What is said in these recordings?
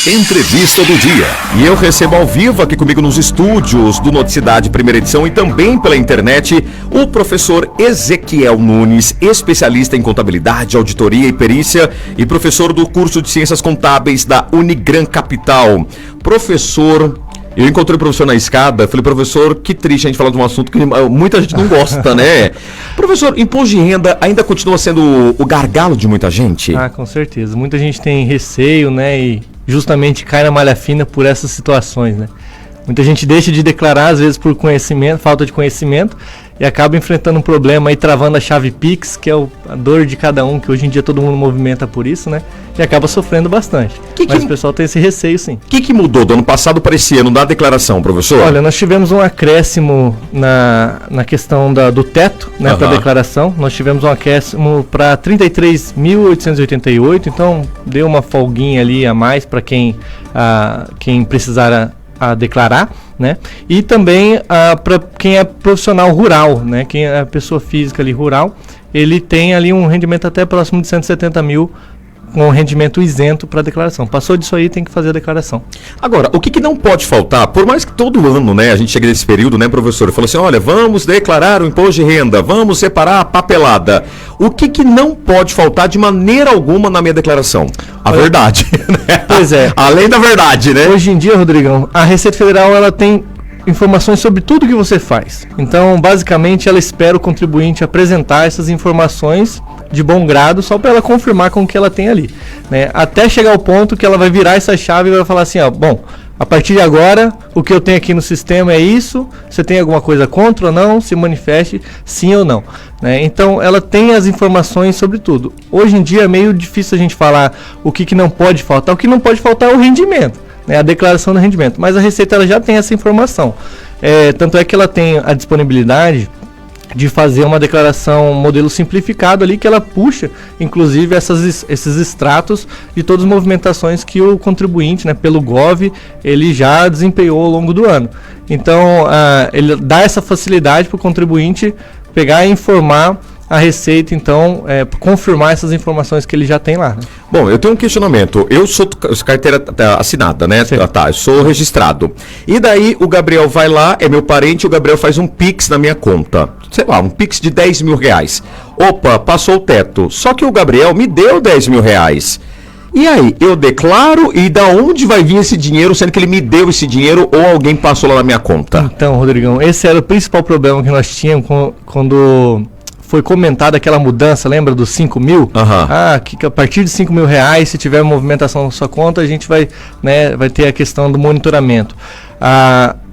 Entrevista do dia. E eu recebo ao vivo aqui comigo nos estúdios do Noticidade Primeira Edição e também pela internet o professor Ezequiel Nunes, especialista em contabilidade, auditoria e perícia e professor do curso de Ciências Contábeis da Unigran Capital. Professor, eu encontrei o professor na escada, falei, professor, que triste a gente falar de um assunto que muita gente não gosta, né? Professor, imposto de renda ainda continua sendo o gargalo de muita gente? Ah, com certeza. Muita gente tem receio, né, e justamente cai na malha fina por essas situações, né? Muita gente deixa de declarar, às vezes por conhecimento, falta de conhecimento, e acaba enfrentando um problema aí, travando a chave Pix, que é a dor de cada um, que hoje em dia todo mundo movimenta por isso, né? E acaba sofrendo bastante. Mas o pessoal tem esse receio, sim. O que mudou do ano passado para esse ano da declaração, professor? Olha, nós tivemos um acréscimo na questão do teto, né, para declaração. Nós tivemos um acréscimo para 33.888, então deu uma folguinha ali a mais para quem precisar a declarar, né? E também para quem é profissional rural, né? Quem é pessoa física ali rural, ele tem ali um rendimento até próximo de 170 mil, com rendimento isento para declaração. Passou disso aí, tem que fazer a declaração. Agora, o que não pode faltar, por mais que todo ano, né, a gente chegue nesse período, né, professor, falou assim, olha, vamos declarar o imposto de renda, vamos separar a papelada. O que não pode faltar de maneira alguma na minha declaração? A verdade, né? Pois é. Além da verdade, né? Hoje em dia, Rodrigão, a Receita Federal, ela tem informações sobre tudo que você faz. Então, basicamente, ela espera o contribuinte apresentar essas informações de bom grado, só para ela confirmar com o que ela tem ali, né? Até chegar ao ponto que ela vai virar essa chave e vai falar assim, ó, bom, a partir de agora, o que eu tenho aqui no sistema é isso, você tem alguma coisa contra ou não, se manifeste sim ou não, né? Então, ela tem as informações sobre tudo. Hoje em dia é meio difícil a gente falar o que não pode faltar. O que não pode faltar é o rendimento, né? A declaração do rendimento, mas a Receita ela já tem essa informação. Tanto é que ela tem a disponibilidade de fazer uma declaração modelo simplificado ali, que ela puxa, inclusive, esses extratos de todas as movimentações que o contribuinte, né, pelo GOV, ele já desempenhou ao longo do ano. Então, ele dá essa facilidade para o contribuinte pegar e informar a Receita, então, confirmar essas informações que ele já tem lá, né? Bom, eu tenho um questionamento. Eu sou carteira assinada, né? Tá, eu sou registrado. E daí o Gabriel vai lá, é meu parente, o Gabriel faz um Pix na minha conta. Sei lá, um Pix de 10 mil reais. Opa, passou o teto. Só que o Gabriel me deu 10 mil reais. E aí, eu declaro e da onde vai vir esse dinheiro, sendo que ele me deu esse dinheiro ou alguém passou lá na minha conta? Então, Rodrigão, esse era o principal problema que nós tínhamos quando foi comentada aquela mudança, lembra dos 5 mil? Que a partir de 5 mil reais, se tiver movimentação na sua conta, a gente vai ter a questão do monitoramento.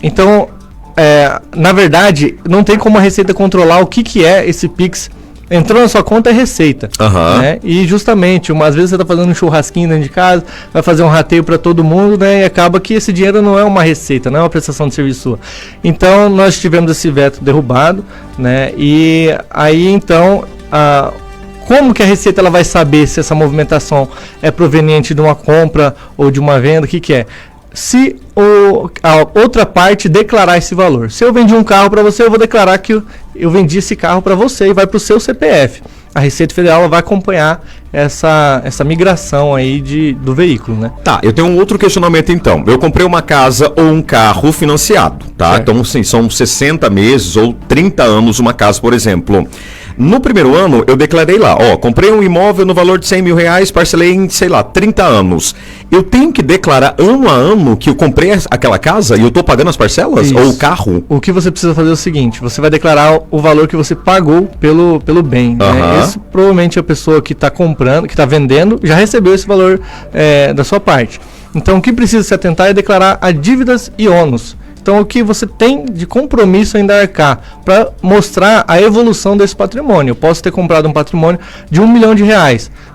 Então, na verdade, não tem como a Receita controlar o que é esse Pix. Entrou na sua conta é Receita, né? E justamente, às vezes você está fazendo um churrasquinho dentro de casa, vai fazer um rateio para todo mundo, né? E acaba que esse dinheiro não é uma receita, não é uma prestação de serviço sua. Então, nós tivemos esse veto derrubado, né? E aí, então, como que a Receita ela vai saber se essa movimentação é proveniente de uma compra ou de uma venda? O que é? Se a outra parte declarar esse valor. Se eu vendi um carro para você, eu vou declarar que eu vendi esse carro para você e vai para o seu CPF. A Receita Federal vai acompanhar essa migração aí do veículo, né? Tá, eu tenho um outro questionamento então. Eu comprei uma casa ou um carro financiado, tá? Certo. Então, sim, são 60 meses ou 30 anos uma casa, por exemplo. No primeiro ano, eu declarei lá, comprei um imóvel no valor de 100 mil reais, parcelei em, 30 anos. Eu tenho que declarar ano a ano que eu comprei aquela casa e eu estou pagando as parcelas? Isso. Ou o carro? O que você precisa fazer é o seguinte, você vai declarar o valor que você pagou pelo bem, né? Isso, provavelmente a pessoa que está comprando, que está vendendo, já recebeu esse valor da sua parte. Então, o que precisa se atentar é declarar a dívidas e ônus. Então, o que você tem de compromisso ainda arcar para mostrar a evolução desse patrimônio. Eu posso ter comprado um patrimônio de R$1 milhão,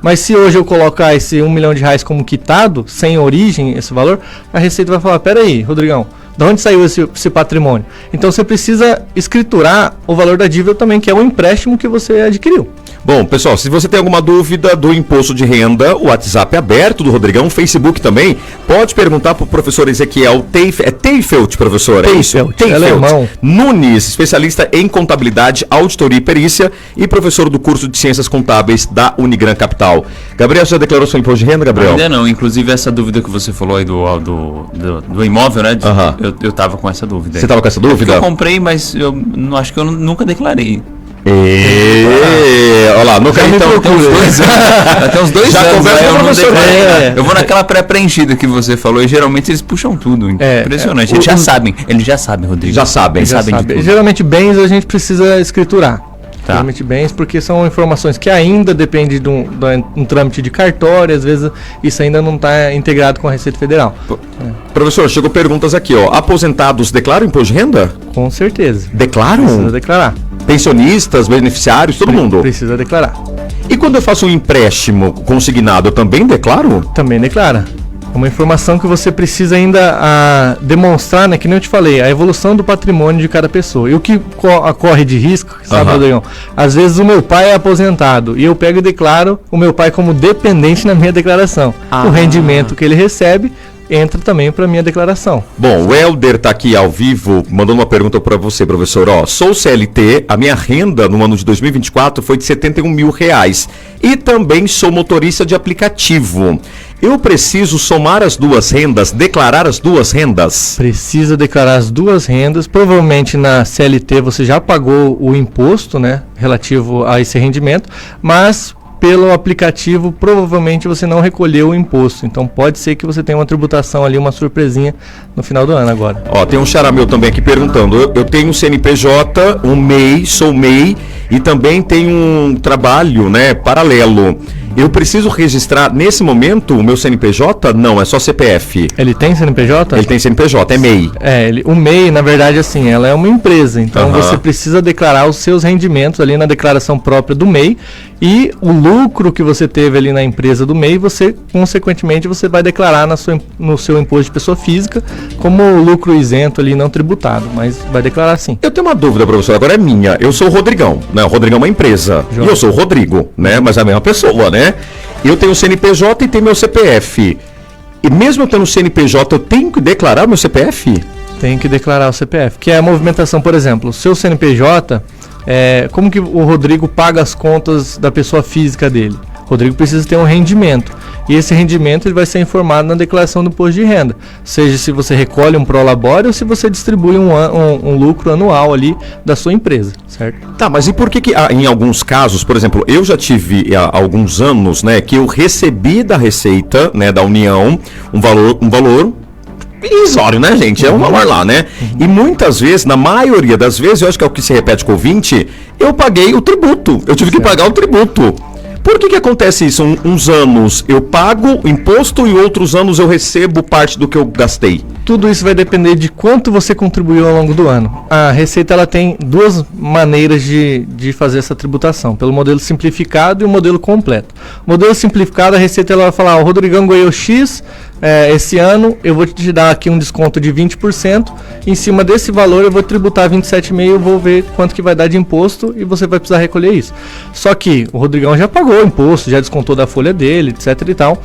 mas se hoje eu colocar esse R$1 milhão como quitado, sem origem esse valor, a Receita vai falar, peraí, Rodrigão, de onde saiu esse patrimônio? Então, você precisa escriturar o valor da dívida também, que é o empréstimo que você adquiriu. Bom, pessoal, se você tem alguma dúvida do imposto de renda, o WhatsApp é aberto do Rodrigão, o Facebook também, pode perguntar para o professor Ezequiel Teifelt, professor, é isso? Teifelt Nunes, especialista em contabilidade, auditoria e perícia e professor do curso de Ciências Contábeis da Unigran Capital. Gabriel, já declarou seu imposto de renda, Gabriel? Ainda não, inclusive essa dúvida que você falou aí do imóvel, né? Eu tava com essa dúvida. Você tava com essa dúvida? Eu comprei, mas eu não acho que eu nunca declarei. Olha lá, no cartão tem uns 2 anos. Até uns 2 anos. Eu vou naquela pré-preenchida que você falou e geralmente eles puxam tudo. Impressionante. Eles já sabem, Rodrigo. Já sabem. Geralmente bens a gente precisa escriturar. Tá. Geralmente bens, porque são informações que ainda dependem de um trâmite de cartório, às vezes isso ainda não está integrado com a Receita Federal. Professor, chegou perguntas aqui, ó. Aposentados declaram imposto de renda? Com certeza. Declaram? Precisa declarar. Pensionistas, beneficiários, todo mundo? Precisa declarar. E quando eu faço um empréstimo consignado, eu também declaro? Também declara. É uma informação que você precisa ainda demonstrar, né? Que nem eu te falei, a evolução do patrimônio de cada pessoa. E o que corre de risco, sabe, Rodrigão? Às vezes o meu pai é aposentado e eu pego e declaro o meu pai como dependente na minha declaração. O rendimento que ele recebe entra também para minha declaração. Bom, o Helder tá aqui ao vivo, mandando uma pergunta para você, professor. Sou CLT, a minha renda no ano de 2024 foi de R$71 mil e também sou motorista de aplicativo. Eu preciso somar as duas rendas, declarar as duas rendas? Precisa declarar as duas rendas. Provavelmente na CLT você já pagou o imposto, né, relativo a esse rendimento, mas pelo aplicativo provavelmente você não recolheu o imposto. Então pode ser que você tenha uma tributação ali, uma surpresinha no final do ano agora. Tem um xará meu também aqui perguntando. Eu tenho um CNPJ, um MEI, sou MEI e também tenho um trabalho, né, paralelo. Eu preciso registrar nesse momento o meu CNPJ? Não, é só CPF. Ele tem CNPJ? Ele tem CNPJ, é MEI. O MEI, na verdade, assim, ela é uma empresa. Então você precisa declarar os seus rendimentos ali na declaração própria do MEI e o lucro que você teve ali na empresa do MEI, você, consequentemente, você vai declarar no seu imposto de pessoa física como lucro isento ali, não tributado, mas vai declarar sim. Eu tenho uma dúvida, professor, agora é minha. Eu sou o Rodrigão, né? O Rodrigão é uma empresa. E eu sou o Rodrigo, né? Mas é a mesma pessoa, né? Eu tenho o CNPJ e tenho meu CPF. E mesmo eu tendo o CNPJ, eu tenho que declarar meu CPF? Tem que declarar o CPF, que é a movimentação, por exemplo, o seu CNPJ, como que o Rodrigo paga as contas da pessoa física dele? O Rodrigo precisa ter um rendimento. E esse rendimento ele vai ser informado na declaração do imposto de renda. Seja se você recolhe um prolabore ou se você distribui um lucro anual ali da sua empresa, certo? Tá, mas e por que em alguns casos, por exemplo, eu já tive há alguns anos, né, que eu recebi da Receita, né, da União, um valor irrisório, né, gente? É um valor lá, né? E muitas vezes, na maioria das vezes, eu acho que é o que se repete com o 20, eu paguei o tributo. Eu tive que pagar o tributo. Por que acontece isso? Uns anos eu pago o imposto e outros anos eu recebo parte do que eu gastei? Tudo isso vai depender de quanto você contribuiu ao longo do ano. A Receita ela tem duas maneiras de fazer essa tributação, pelo modelo simplificado e o modelo completo. O modelo simplificado, a Receita ela vai falar, o Rodrigão ganhou X esse ano, eu vou te dar aqui um desconto de 20%, em cima desse valor eu vou tributar 27,5%, eu vou ver quanto que vai dar de imposto e você vai precisar recolher isso. Só que o Rodrigão já pagou o imposto, já descontou da folha dele, etc e tal.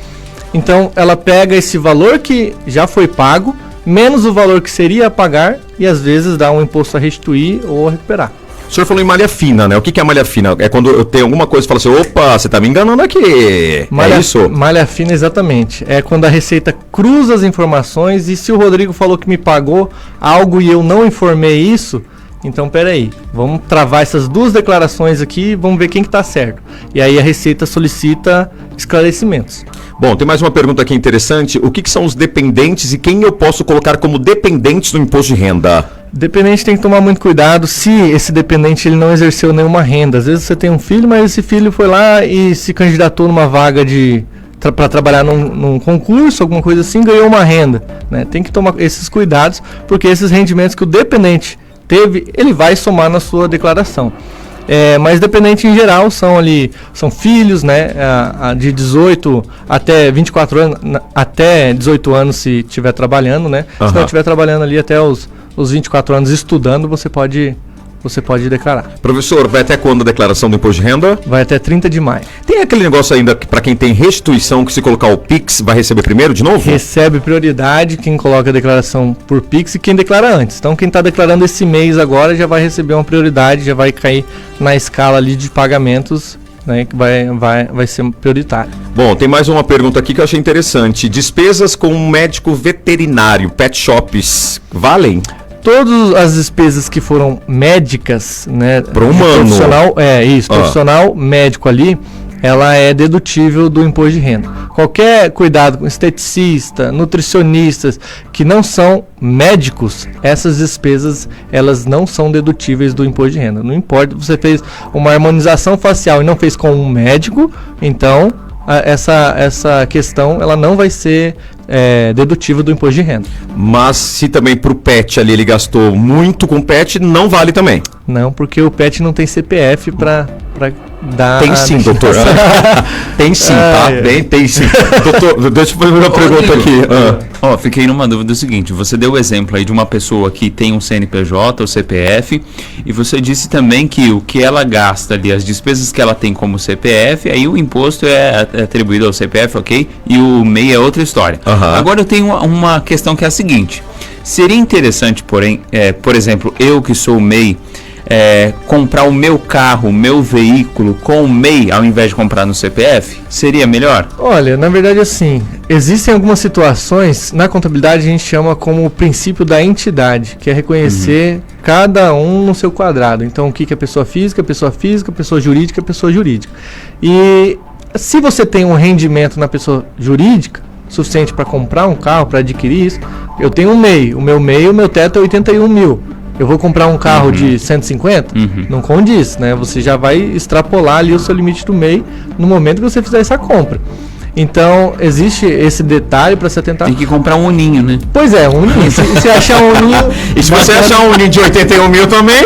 Então ela pega esse valor que já foi pago, menos o valor que seria a pagar e às vezes dá um imposto a restituir ou a recuperar. O senhor falou em malha fina, né? O que é malha fina? É quando eu tenho alguma coisa e falo assim, opa, você tá me enganando aqui. É isso? Malha fina, exatamente. É quando a Receita cruza as informações e se o Rodrigo falou que me pagou algo e eu não informei isso, então peraí, vamos travar essas duas declarações aqui e vamos ver quem que tá certo. E aí a Receita solicita esclarecimentos. Bom, tem mais uma pergunta aqui interessante. O que são os dependentes e quem eu posso colocar como dependentes no imposto de renda? Dependente tem que tomar muito cuidado se esse dependente ele não exerceu nenhuma renda. Às vezes você tem um filho, mas esse filho foi lá e se candidatou numa vaga para trabalhar num concurso, alguma coisa assim, ganhou uma renda, né? Tem que tomar esses cuidados, porque esses rendimentos que o dependente teve, ele vai somar na sua declaração. Mas dependente em geral são filhos, né, de 18 até 24 anos, até 18 anos se estiver trabalhando, né? Se não estiver trabalhando ali até os 24 anos estudando, você pode você pode declarar. Professor, vai até quando a declaração do imposto de renda? Vai até 30 de maio. Tem aquele negócio ainda que para quem tem restituição, que se colocar o Pix, vai receber primeiro de novo? Recebe prioridade quem coloca a declaração por Pix e quem declara antes. Então quem está declarando esse mês agora já vai receber uma prioridade, já vai cair na escala ali de pagamentos, né, que vai ser prioritário. Bom, tem mais uma pergunta aqui que eu achei interessante. Despesas com um médico veterinário, pet shops, valem? Todas as despesas que foram médicas, né? Para um humano. Profissional, profissional médico ali, ela é dedutível do imposto de renda. Qualquer cuidado com esteticista, nutricionistas, que não são médicos, essas despesas, elas não são dedutíveis do imposto de renda. Não importa, você fez uma harmonização facial e não fez com um médico, então essa questão ela não vai ser dedutível do imposto de renda. Mas se também para o pet ali ele gastou muito com pet, não vale também? Não, porque o pet não tem CPF para dar... Tem sim, doutor. Tem sim, tá? Tem sim. Doutor, deixa eu fazer uma pergunta aqui. Fiquei numa dúvida do seguinte, você deu o exemplo aí de uma pessoa que tem um CNPJ, ou CPF, e você disse também que o que ela gasta ali, as despesas que ela tem como CPF, aí o imposto é atribuído ao CPF, ok? E o MEI é outra história. Agora eu tenho uma questão que é a seguinte, seria interessante, porém, por exemplo, eu que sou MEI, comprar o meu carro, o meu veículo com o MEI ao invés de comprar no CPF? Seria melhor? Olha, na verdade assim, existem algumas situações, na contabilidade a gente chama como o princípio da entidade, que é reconhecer cada um no seu quadrado. Então o que é pessoa física, pessoa jurídica. E se você tem um rendimento na pessoa jurídica, suficiente para comprar um carro, para adquirir isso, eu tenho um MEI, o meu teto é 81 mil. Eu vou comprar um carro de 150? Não condiz, né? Você já vai extrapolar ali o seu limite do MEI no momento que você fizer essa compra. Então, existe esse detalhe para se atentar. Tem que comprar um uninho, né? Pois é, um uninho. Se achar um uninho... E se você achar um uninho de 81 mil também...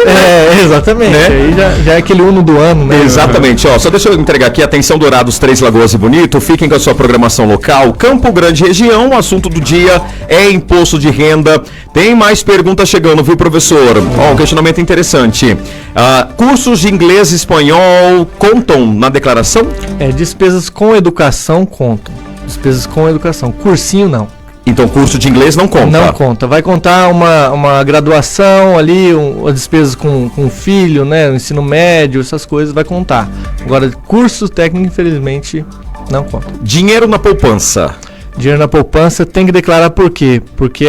Exatamente. Né? Aí já é aquele uno do ano, né? Exatamente. Só deixa eu entregar aqui. Atenção, Dourados, Três Lagoas e Bonito. Fiquem com a sua programação local. Campo Grande região. O assunto do dia é imposto de renda. Tem mais perguntas chegando, viu, professor? Um questionamento interessante. Cursos de inglês e espanhol contam na declaração? Despesas com educação contam. Despesas com educação. Cursinho, não. Então, curso de inglês não conta? Não conta. Vai contar uma graduação ali, as despesas com filho, né? O ensino médio, essas coisas, vai contar. Agora, curso técnico, infelizmente, não conta. Dinheiro na poupança. Dinheiro na poupança tem que declarar por quê? Porque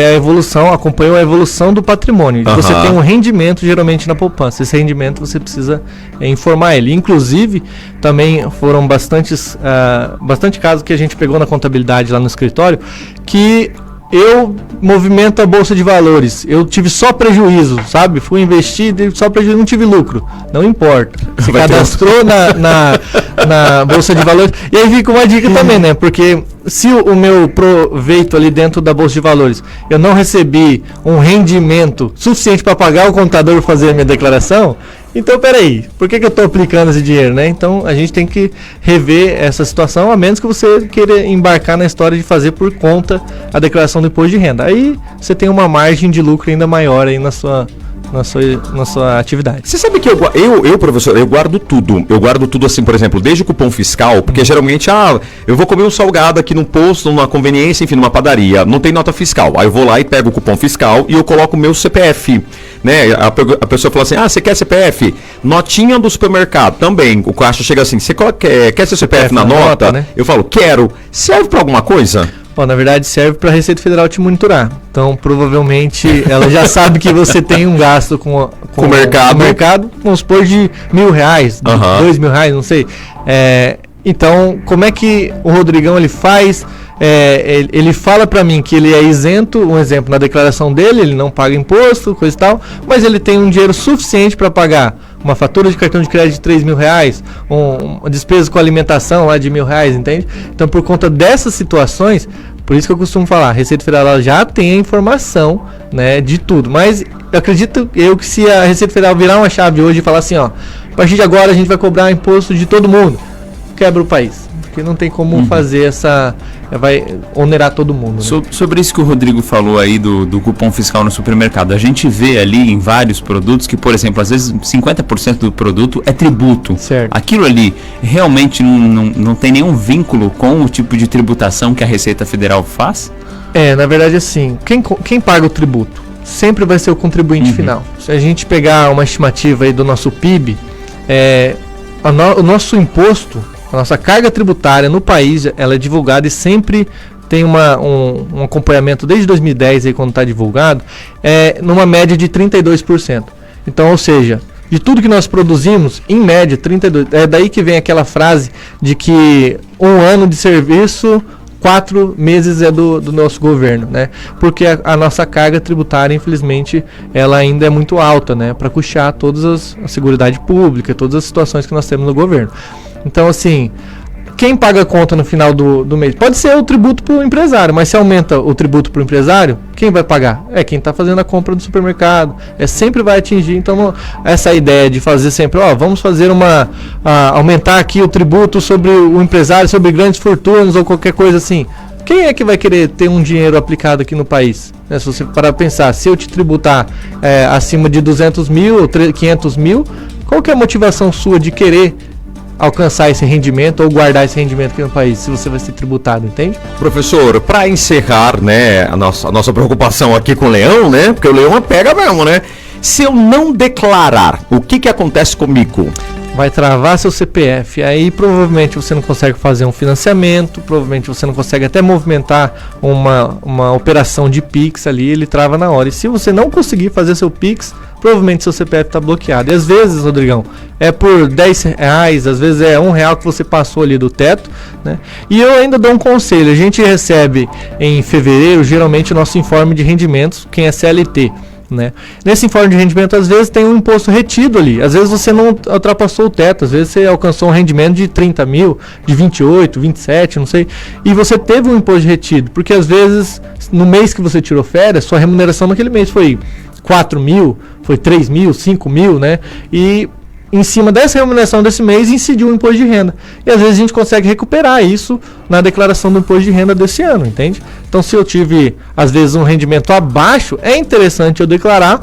acompanhou a evolução do patrimônio. Você tem um rendimento geralmente na poupança. Esse rendimento você precisa informar ele. Inclusive, também foram bastante casos que a gente pegou na contabilidade lá no escritório, que eu movimento a bolsa de valores, eu tive só prejuízo, sabe? Fui investir, só prejuízo, não tive lucro. Não importa. Se cadastrou na bolsa de valores. E aí fica uma dica também, né? Porque se o meu proveito ali dentro da bolsa de valores, eu não recebi um rendimento suficiente para pagar o contador fazer a minha declaração, então peraí, por que eu estou aplicando esse dinheiro, né? Então a gente tem que rever essa situação, a menos que você queira embarcar na história de fazer por conta a declaração do imposto de renda. Aí você tem uma margem de lucro ainda maior aí na sua atividade. Você sabe que eu, professor, eu guardo tudo. Eu guardo tudo assim, por exemplo, desde o cupom fiscal, porque geralmente, eu vou comer um salgado aqui num posto, numa conveniência, enfim, numa padaria, não tem nota fiscal. Aí eu vou lá e pego o cupom fiscal e eu coloco o meu CPF, né? A pessoa fala assim, você quer CPF? Notinha do supermercado, também. O caixa chega assim, você quer seu CPF na nota? Né? Eu falo, quero. Serve para alguma coisa? Bom, na verdade serve para a Receita Federal te monitorar. Então, provavelmente, ela já sabe que você tem um gasto com o mercado, vamos supor, de R$1.000, R$2.000, não sei. Então, como é que o Rodrigão ele faz? Ele fala para mim que ele é isento, um exemplo, na declaração dele, ele não paga imposto, coisa e tal, mas ele tem um dinheiro suficiente para pagar uma fatura de cartão de crédito de R$3.000, uma despesa com alimentação lá de R$1.000, entende? Então, por conta dessas situações, por isso que eu costumo falar, a Receita Federal já tem a informação, né, de tudo, mas eu acredito que se a Receita Federal virar uma chave hoje e falar assim, a partir de agora a gente vai cobrar imposto de todo mundo, quebra o país. porque não tem como fazer essa... vai onerar todo mundo. Né? Sobre isso que o Rodrigo falou aí do cupom fiscal no supermercado, a gente vê ali em vários produtos que, por exemplo, às vezes 50% do produto é tributo. Certo. Aquilo ali realmente não tem nenhum vínculo com o tipo de tributação que a Receita Federal faz? Na verdade, assim, quem paga o tributo sempre vai ser o contribuinte final. Se a gente pegar uma estimativa aí do nosso PIB, o nosso imposto, a nossa carga tributária no país, ela é divulgada e sempre tem um acompanhamento desde 2010, aí, quando está divulgado, numa média de 32%. Então, ou seja, de tudo que nós produzimos, em média, 32%. É daí que vem aquela frase de que 1 ano de serviço, 4 meses é do nosso governo, né? Porque a nossa carga tributária, infelizmente, ela ainda é muito alta, né? Para custear todas a seguridade pública, todas as situações que nós temos no governo. Então, assim, quem paga a conta no final do mês? Pode ser o tributo para o empresário, mas se aumenta o tributo para o empresário, quem vai pagar? Quem está fazendo a compra do supermercado. Sempre vai atingir. Então, essa ideia de fazer sempre, vamos fazer aumentar aqui o tributo sobre o empresário, sobre grandes fortunas ou qualquer coisa assim. Quem é que vai querer ter um dinheiro aplicado aqui no país? Se você parar para pensar, se eu te tributar acima de 200 mil ou 500 mil, qual que é a motivação sua de querer alcançar esse rendimento ou guardar esse rendimento aqui no país, se você vai ser tributado, entende? Professor, para encerrar, né, a nossa preocupação aqui com o leão, né, porque o leão pega mesmo, né? Se eu não declarar, o que acontece comigo? Vai travar seu CPF, aí provavelmente você não consegue fazer um financiamento, provavelmente você não consegue até movimentar uma operação de Pix ali, ele trava na hora. E se você não conseguir fazer seu Pix, provavelmente seu CPF está bloqueado. E às vezes, Rodrigão, é por R$10, às vezes é R$1 que você passou ali do teto, né? E eu ainda dou um conselho, a gente recebe em fevereiro, geralmente, o nosso informe de rendimentos, quem é CLT. Né? Nesse informe de rendimento, às vezes tem um imposto retido ali, às vezes você não ultrapassou o teto, às vezes você alcançou um rendimento de 30 mil, de 28, 27, não sei, e você teve um imposto retido, porque às vezes no mês que você tirou férias, sua remuneração naquele mês foi 4 mil, foi 3 mil, 5 mil, né? E em cima dessa remuneração desse mês incidiu o imposto de renda. E às vezes a gente consegue recuperar isso na declaração do imposto de renda desse ano, entende? Então, se eu tive, às vezes, um rendimento abaixo, é interessante eu declarar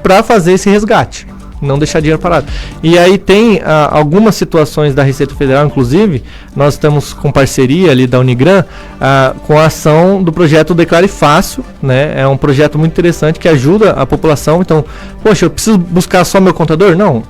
para fazer esse resgate, não deixar dinheiro parado. E aí tem algumas situações da Receita Federal, inclusive, nós estamos com parceria ali da Unigran, com a ação do projeto Declare Fácil, né? É um projeto muito interessante que ajuda a população. Então, poxa, eu preciso buscar só meu contador? Não.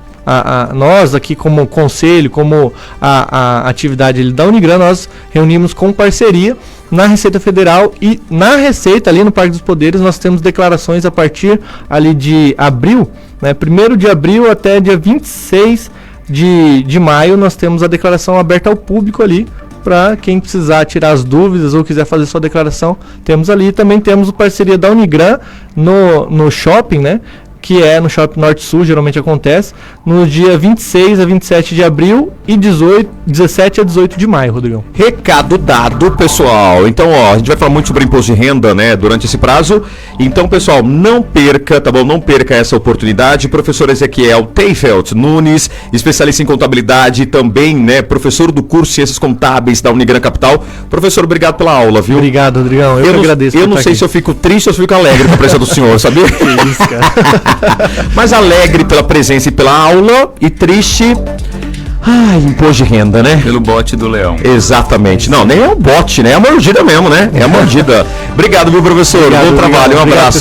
Nós aqui como conselho, como a atividade ali da Unigran, nós reunimos com parceria na Receita Federal e na Receita, ali no Parque dos Poderes, nós temos declarações a partir ali de abril, né? 1º de abril até dia 26 de maio, nós temos a declaração aberta ao público ali, para quem precisar tirar as dúvidas ou quiser fazer sua declaração, temos ali. Também temos a parceria da Unigran no shopping, né? Que é no Shopping Norte Sul, geralmente acontece, no dia 26 a 27 de abril e 17 a 18 de maio, Rodrigão. Recado dado, pessoal. Então, a gente vai falar muito sobre imposto de renda, né, durante esse prazo. Então, pessoal, não perca, tá bom? Não perca essa oportunidade. Professor Ezequiel Teifelt Nunes, especialista em contabilidade, também, né, professor do curso Ciências Contábeis da Unigran Capital. Professor, obrigado pela aula, viu? Obrigado, Rodrigão. Eu agradeço. Eu não sei se eu fico triste ou se eu fico alegre com a presença do senhor, sabia? Que isso, cara. Mas alegre pela presença e pela aula, e triste... imposto de renda, né? Pelo bote do leão. Exatamente. Não, nem é um bote, né? É a mordida mesmo, né? É a mordida. Obrigado, viu, professor? Obrigado, Bom trabalho, um abraço.